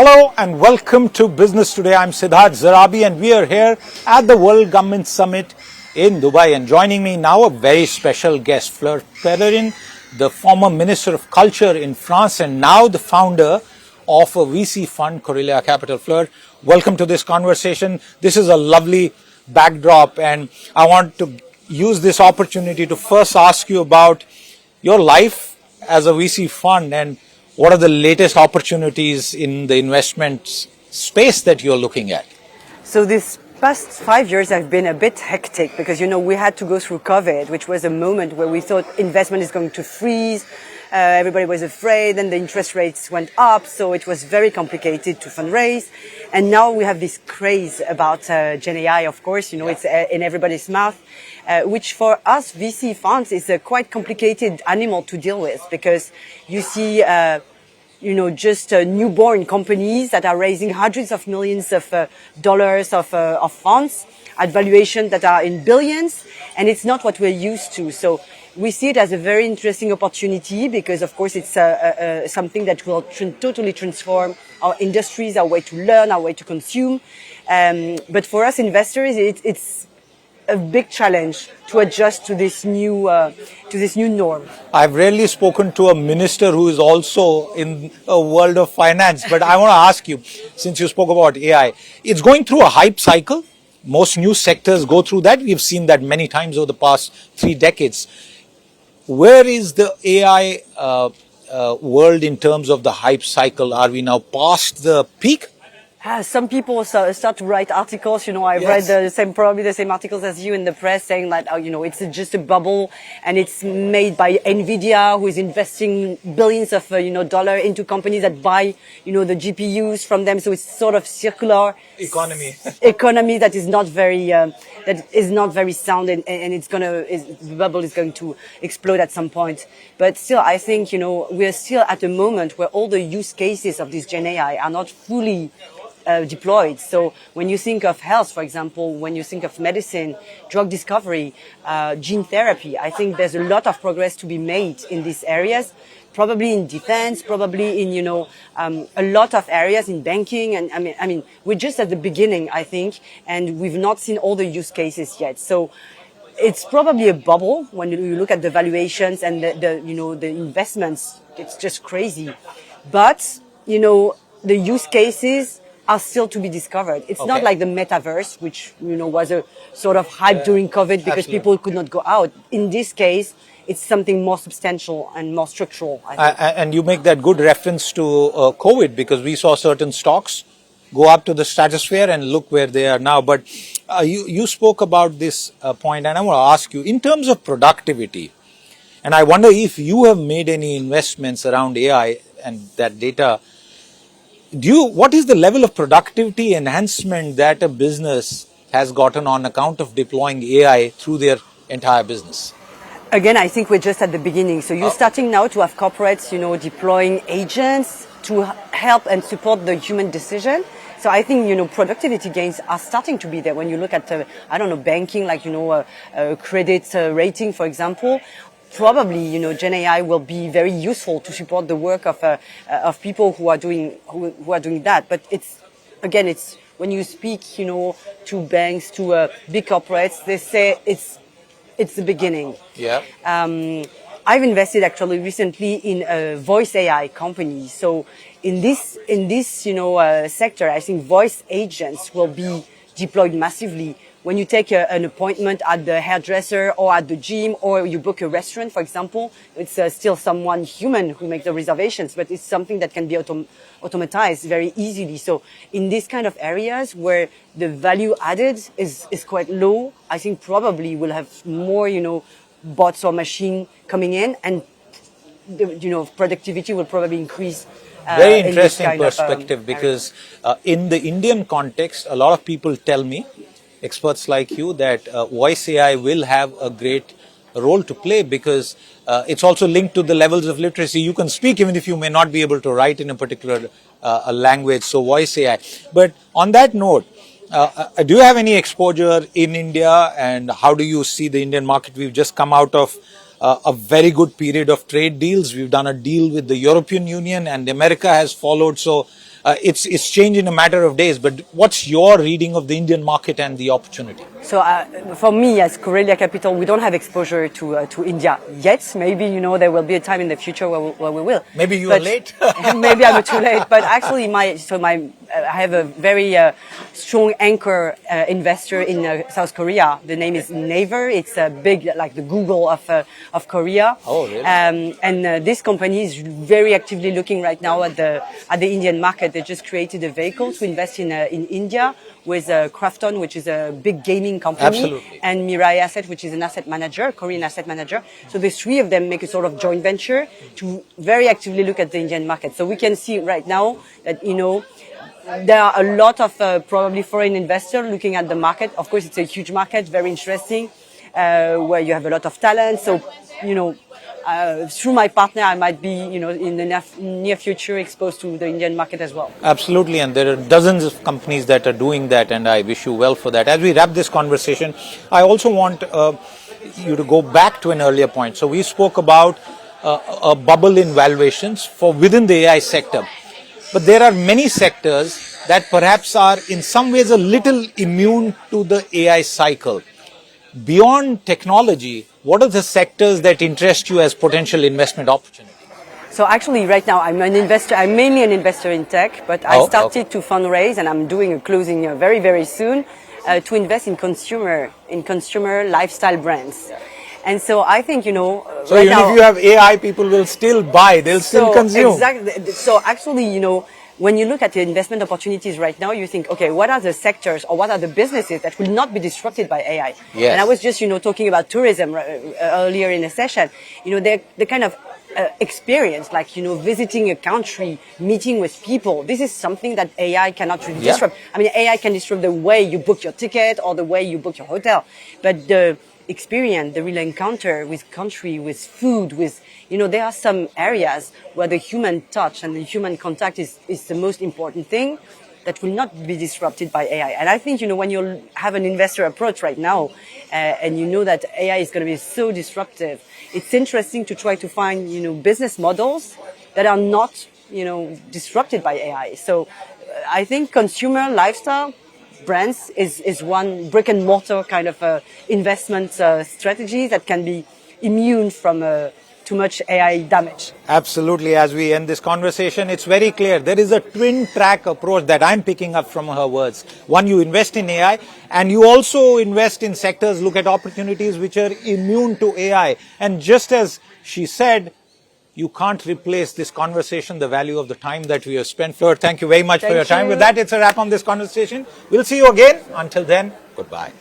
Hello and welcome to Business Today. I'm Siddharth Zarabi and we are here at the World Government Summit in Dubai. And joining me now a very special guest, Fleur Pellerin, the former Minister of Culture in France and now the founder of a VC fund, Korelya Capital. Fleur, welcome to this conversation. This is a lovely backdrop and I want to use this opportunity to first ask you about your life as a VC fund and what are the latest opportunities in the investment space that you're looking at? So this past 5 years have been a bit hectic because, we had to go through COVID, which was a moment where we thought investment is going to freeze. Everybody was afraid and the interest rates went up. So it was very complicated to fundraise. And now we have this craze about Gen AI, of course, it's in everybody's mouth, which for us VC funds is a quite complicated animal to deal with because you see, just newborn companies that are raising hundreds of millions of dollars of funds at valuations that are in billions, and it's not what we're used to. So we see it as a very interesting opportunity because, of course, it's something that will totally transform our industries, our way to learn, our way to consume. But for us investors, it's a big challenge to adjust to this new norm. I've rarely spoken to a minister who is also in a world of finance, but I want to ask you, since you spoke about AI, it's going through a hype cycle. Most new sectors go through that. We've seen that many times over the past 3 decades. Where is the AI world in terms of the hype cycle? Are we now past the peak? Some people start to write articles. I've read probably the same articles as you in the press saying that, it's just a bubble and it's made by Nvidia, who is investing billions of, dollars into companies that buy, the GPUs from them. So it's sort of circular economy that is not very, sound and the bubble is going to explode at some point. But still, I think, we're still at a moment where all the use cases of this Gen AI are not fully deployed. So when you think of health, for example, when you think of medicine, drug discovery, gene therapy, I think there's a lot of progress to be made in these areas, probably in defense, probably in, a lot of areas in banking. And I mean, we're just at the beginning, I think, and we've not seen all the use cases yet. So it's probably a bubble when you look at the valuations and the investments. It's just crazy. But, the use cases are still to be discovered. It's not like the metaverse, which, was a sort of hype during COVID because people could not go out. In this case, it's something more substantial and more structural, I think. And you make that good reference to COVID because we saw certain stocks go up to the stratosphere and look where they are now. But you spoke about this point and I want to ask you, in terms of productivity, and I wonder if you have made any investments around AI and that data. What is the level of productivity enhancement that a business has gotten on account of deploying AI through their entire business? Again, I think we're just at the beginning. So you're starting now to have corporates, deploying agents to help and support the human decision. So I think, productivity gains are starting to be there. When you look at, banking, like, credit rating, for example, probably, Gen AI will be very useful to support the work of people who are doing that. But it's when you speak, to banks, to big corporates, they say it's the beginning. Yeah. I've invested actually recently in a voice AI company. So in this sector, I think voice agents will be deployed massively. When you take an appointment at the hairdresser or at the gym or you book a restaurant, for example, it's still someone human who makes the reservations, but it's something that can be automatized very easily. So in these kind of areas where the value added is quite low, I think probably we'll have more, bots or machine coming in and, productivity will probably increase. Very interesting perspective because in the Indian context, a lot of people tell me, experts like you, that voice AI will have a great role to play because it's also linked to the levels of literacy. You can speak even if you may not be able to write in a particular language, so voice AI. But on that note, do you have any exposure in India and how do you see the Indian market? We've just come out of a very good period of trade deals. We've done a deal with the European Union and America has followed. So it's changed in a matter of days. But what's your reading of the Indian market and the opportunity? So for me, as Korelya Capital, we don't have exposure to India yet. Maybe there will be a time in the future where we will. Maybe you are late. Maybe I'm too late. But actually, I have a very strong anchor investor in South Korea. The name is Naver. It's big, like the Google of Korea. Oh, really? And this company is very actively looking right now at the Indian market. They just created a vehicle to invest in India with Krafton, which is a big gaming company, Absolutely. and Mirai Asset, which is an asset manager, Korean asset manager. So the three of them make a sort of joint venture to very actively look at the Indian market. So we can see right now that there are a lot of probably foreign investors looking at the market. Of course, it's a huge market, very interesting, where you have a lot of talent. So, through my partner, I might be, in the near future exposed to the Indian market as well. Absolutely, and there are dozens of companies that are doing that, and I wish you well for that. As we wrap this conversation, I also want you to go back to an earlier point. So we spoke about a bubble in valuations for within the AI sector. But there are many sectors that perhaps are in some ways a little immune to the AI cycle. Beyond technology, what are the sectors that interest you as potential investment opportunities? So actually, right now, I'm an investor. I'm mainly an investor in tech, but I started to fundraise, and I'm doing a closing very, very soon to invest in consumer lifestyle brands. And so I think, So right even now, if you have AI, people will still buy, they'll still consume. Exactly. So actually, when you look at the investment opportunities right now, you think, okay, what are the sectors or what are the businesses that will not be disrupted by AI? Yes. And I was just, talking about tourism earlier in the session. The kind of experience, like, visiting a country, meeting with people. This is something that AI cannot really disrupt. I mean, AI can disrupt the way you book your ticket or the way you book your hotel. But the experience, the real encounter with country, with food, there are some areas where the human touch and the human contact is the most important thing that will not be disrupted by AI. And I think, when you have an investor approach right now, and you know that AI is going to be so disruptive, it's interesting to try to find, business models that are not, disrupted by AI. So I think consumer lifestyle brands is one brick and mortar kind of investment strategy that can be immune from too much AI damage. Absolutely. As we end this conversation, it's very clear. There is a twin track approach that I'm picking up from her words. One, you invest in AI, and you also invest in sectors, look at opportunities which are immune to AI. And just as she said, you can't replace this conversation, the value of the time that we have spent. Fleur, thank you very much for your time. With that, it's a wrap on this conversation. We'll see you again. Until then, goodbye.